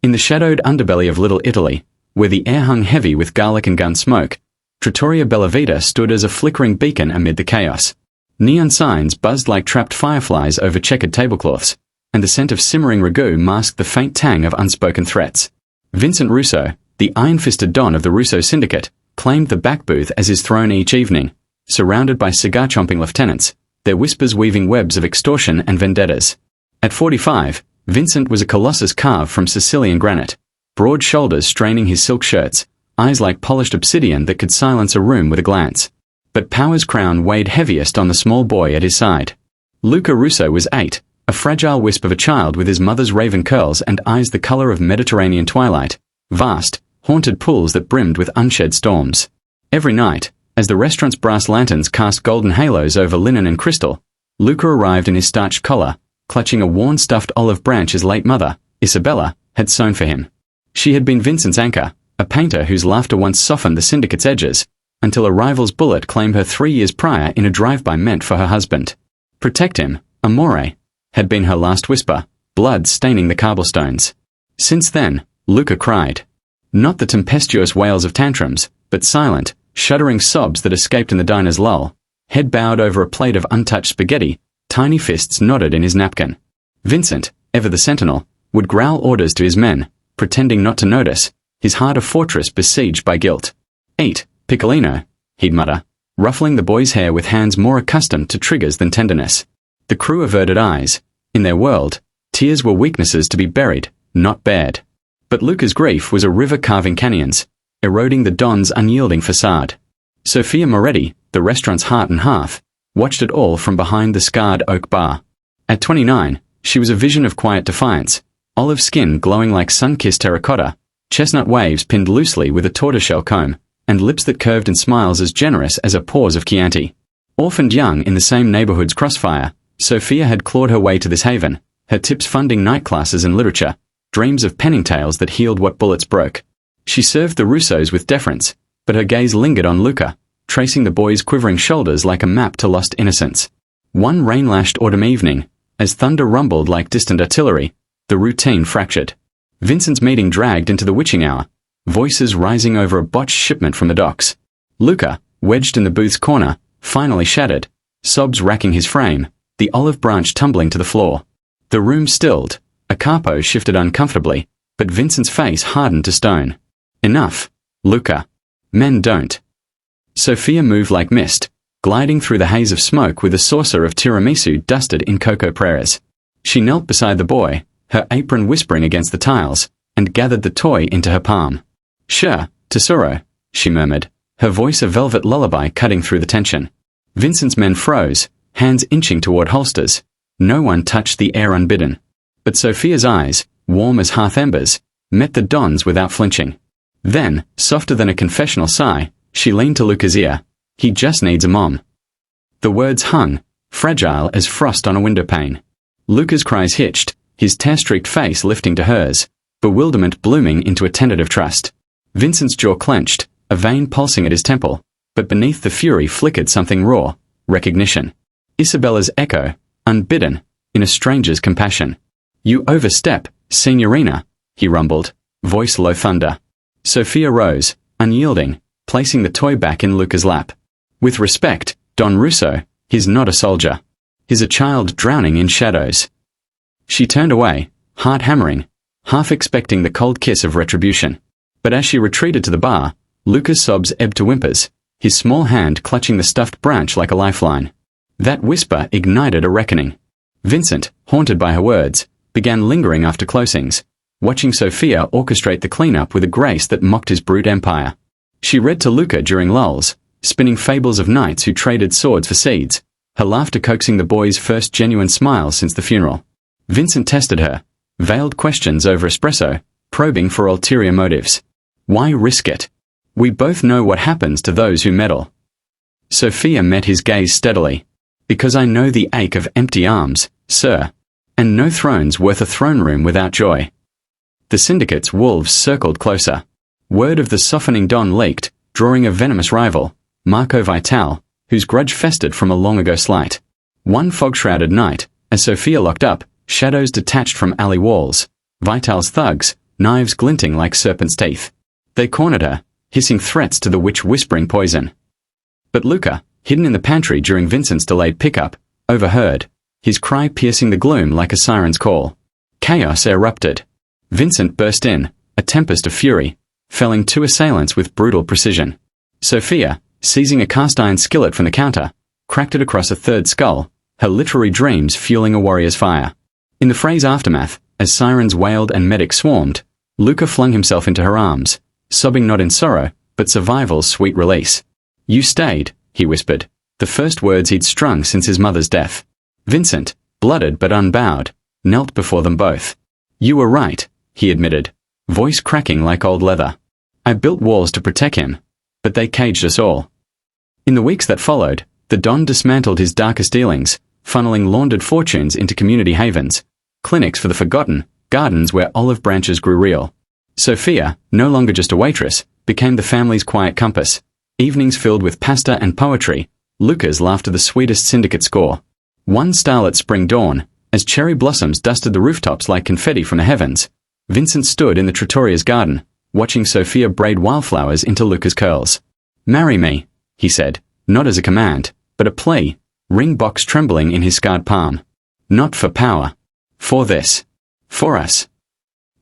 In the shadowed underbelly of Little Italy, where the air hung heavy with garlic and gun smoke, Trattoria Bellavita stood as a flickering beacon amid the chaos. Neon signs buzzed like trapped fireflies over checkered tablecloths, and the scent of simmering ragu masked the faint tang of unspoken threats. Vincent Russo, the iron-fisted don of the Russo syndicate, claimed the back booth as his throne each evening, surrounded by cigar-chomping lieutenants, their whispers weaving webs of extortion and vendettas. At 45, Vincent was a colossus carved from Sicilian granite, broad shoulders straining his silk shirts, eyes like polished obsidian that could silence a room with a glance. But power's crown weighed heaviest on the small boy at his side. Luca Russo was 8, a fragile wisp of a child with his mother's raven curls and eyes the color of Mediterranean twilight, vast, haunted pools that brimmed with unshed storms. Every night, as the restaurant's brass lanterns cast golden halos over linen and crystal, Luca arrived in his starched collar, clutching a worn stuffed olive branch his late mother, Isabella, had sewn for him. She had been Vincent's anchor, a painter whose laughter once softened the syndicate's edges, until a rival's bullet claimed her 3 years prior in a drive-by meant for her husband. Protect him, amore, had been her last whisper, blood staining the cobblestones. Since then, Luca cried. Not the tempestuous wails of tantrums, but silent, shuddering sobs that escaped in the diner's lull. Head bowed over a plate of untouched spaghetti, tiny fists knotted in his napkin. Vincent, ever the sentinel, would growl orders to his men, pretending not to notice, his heart a fortress besieged by guilt. Eat, Piccolino, he'd mutter, ruffling the boy's hair with hands more accustomed to triggers than tenderness. The crew averted eyes. In their world, tears were weaknesses to be buried, not bared. But Luca's grief was a river carving canyons, eroding the Don's unyielding facade. Sophia Moretti, the restaurant's heart and half, watched it all from behind the scarred oak bar. At 29, she was a vision of quiet defiance, olive skin glowing like sun-kissed terracotta, chestnut waves pinned loosely with a tortoiseshell comb, and lips that curved in smiles as generous as her paws of Chianti. Orphaned young in the same neighborhood's crossfire, Sophia had clawed her way to this haven, her tips funding night classes and literature, dreams of penning tales that healed what bullets broke. She served the Russos with deference, but her gaze lingered on Luca, tracing the boy's quivering shoulders like a map to lost innocence. One rain-lashed autumn evening, as thunder rumbled like distant artillery, the routine fractured. Vincent's meeting dragged into the witching hour, voices rising over a botched shipment from the docks. Luca, wedged in the booth's corner, finally shattered, sobs racking his frame, the olive branch tumbling to the floor. The room stilled, a capo shifted uncomfortably, but Vincent's face hardened to stone. Enough, Luca. Men don't. Sophia moved like mist, gliding through the haze of smoke with a saucer of tiramisu dusted in cocoa prayers. She knelt beside the boy, her apron whispering against the tiles, and gathered the toy into her palm. Sure, tesoro, she murmured, her voice a velvet lullaby cutting through the tension. Vincent's men froze, hands inching toward holsters. No one touched the air unbidden. But Sophia's eyes, warm as hearth embers, met the Don's without flinching. Then, softer than a confessional sigh, she leaned to Luca's ear. He just needs a mom. The words hung, fragile as frost on a windowpane. Luca's cries hitched, his tear-streaked face lifting to hers, bewilderment blooming into a tentative trust. Vincent's jaw clenched, a vein pulsing at his temple, but beneath the fury flickered something raw, recognition. Isabella's echo, unbidden, in a stranger's compassion. You overstep, signorina, he rumbled, voice low thunder. Sophia rose, unyielding, placing the toy back in Luca's lap. With respect, Don Russo, he's not a soldier. He's a child drowning in shadows. She turned away, heart hammering, half expecting the cold kiss of retribution. But as she retreated to the bar, Luca's sobs ebbed to whimpers, his small hand clutching the stuffed branch like a lifeline. That whisper ignited a reckoning. Vincent, haunted by her words, began lingering after closings, watching Sophia orchestrate the cleanup with a grace that mocked his brute empire. She read to Luca during lulls, spinning fables of knights who traded swords for seeds, her laughter coaxing the boy's first genuine smile since the funeral. Vincent tested her, veiled questions over espresso, probing for ulterior motives. Why risk it? We both know what happens to those who meddle. Sophia met his gaze steadily. Because I know the ache of empty arms, sir. And no throne's worth a throne room without joy. The syndicate's wolves circled closer. Word of the softening Don leaked, drawing a venomous rival, Marco Vital, whose grudge festered from a long-ago slight. One fog-shrouded night, as Sophia locked up, shadows detached from alley walls. Vital's thugs, knives glinting like serpents' teeth. They cornered her, hissing threats to the witch whispering poison. But Luca, hidden in the pantry during Vincent's delayed pickup, overheard, his cry piercing the gloom like a siren's call. Chaos erupted. Vincent burst in, a tempest of fury, felling 2 assailants with brutal precision. Sophia, seizing a cast-iron skillet from the counter, cracked it across a 3rd skull, her literary dreams fueling a warrior's fire. In the fray's aftermath, as sirens wailed and medics swarmed, Luca flung himself into her arms, sobbing not in sorrow, but survival's sweet release. "You stayed," he whispered, the first words he'd strung since his mother's death. Vincent, blooded but unbowed, knelt before them both. "You were right," he admitted, voice cracking like old leather. "I built walls to protect him, but they caged us all." In the weeks that followed, the Don dismantled his darkest dealings, funneling laundered fortunes into community havens, clinics for the forgotten, gardens where olive branches grew real. Sophia, no longer just a waitress, became the family's quiet compass. Evenings filled with pasta and poetry, Luca's laughed to the sweetest syndicate score. One starlit spring dawn, as cherry blossoms dusted the rooftops like confetti from the heavens, Vincent stood in the trattoria's garden, watching Sophia braid wildflowers into Luca's curls. "Marry me," he said, not as a command, but a plea, ring box trembling in his scarred palm. "Not for power. For this. For us."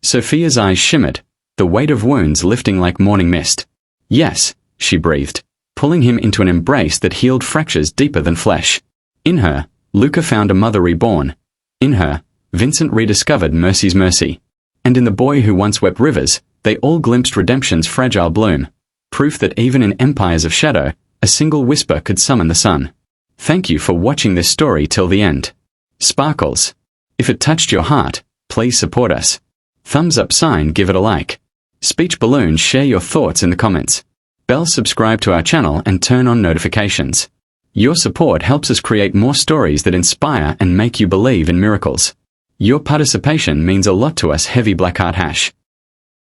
Sophia's eyes shimmered, the weight of wounds lifting like morning mist. "Yes," she breathed, pulling him into an embrace that healed fractures deeper than flesh. In her, Luca found a mother reborn. In her, Vincent rediscovered mercy's mercy. And in the boy who once wept rivers, they all glimpsed redemption's fragile bloom, proof that even in empires of shadow, a single whisper could summon the sun. Thank you for watching this story till the end. Sparkles. If it touched your heart, please support us. Thumbs up sign, give it a like. Speech balloon, share your thoughts in the comments. Bell, subscribe to our channel and turn on notifications. Your support helps us create more stories that inspire and make you believe in miracles. Your participation means a lot to us. Heavy Blackheart Hash.